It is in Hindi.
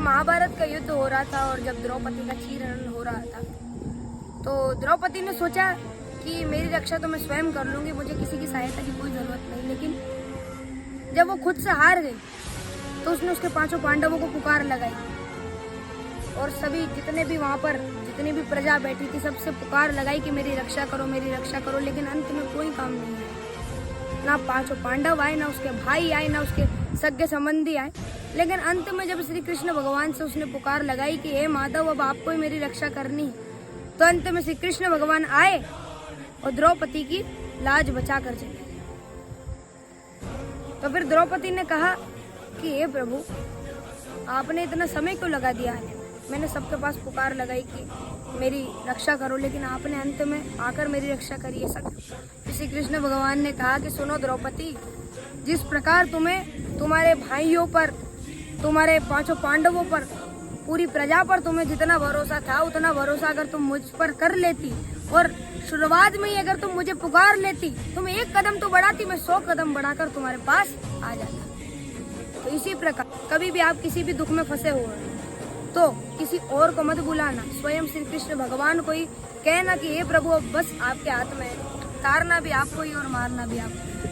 महाभारत का युद्ध हो रहा था और जब द्रौपदी का चीरहरण हो रहा था तो द्रौपदी ने सोचा कि मेरी रक्षा तो मैं स्वयं कर लूंगी, मुझे किसी की सहायता की कोई जरूरत नहीं। लेकिन जब वो खुद से हार गई तो उसने उसके पांचों पांडवों को पुकार लगाई और सभी जितने भी वहां पर जितनी भी प्रजा बैठी थी सबसे पुकार लगाई कि मेरी रक्षा करो, मेरी रक्षा करो। लेकिन अंत में कोई काम नहीं आया, ना पांचों पांडव आए, ना उसके भाई आए, ना उसके सगे संबंधी आए। लेकिन अंत में जब श्री कृष्ण भगवान से उसने पुकार लगाई कि हे माधव अब आपको ही मेरी रक्षा करनी है, तो अंत में श्री कृष्ण भगवान आए और द्रौपदी की लाज बचा कर चले। तो फिर द्रौपदी ने कहा कि हे प्रभु, आपने इतना समय क्यों लगा दिया है? मैंने सबके पास पुकार लगाई कि मेरी रक्षा करो, लेकिन आपने अंत में आकर मेरी रक्षा करी है। श्री कृष्ण भगवान ने कहा कि सुनो द्रौपदी, जिस प्रकार तुम्हें तुम्हारे भाइयों पर, तुम्हारे पांचों पांडवों पर, पूरी प्रजा पर तुम्हें जितना भरोसा था उतना भरोसा अगर तुम मुझ पर कर लेती और शुरुआत में ही अगर तुम मुझे पुकार लेती, तुम एक कदम तो बढ़ाती, मैं 100 कदम बढ़ाकर तुम्हारे पास आ जाता। तो इसी प्रकार कभी भी आप किसी भी दुख में फंसे हुए तो किसी और को मत बुलाना, स्वयं श्री कृष्ण भगवान को ही कहना कि हे प्रभु अब बस आपके हाथ में है, तारना भी आपको ही और मारना भी आपको।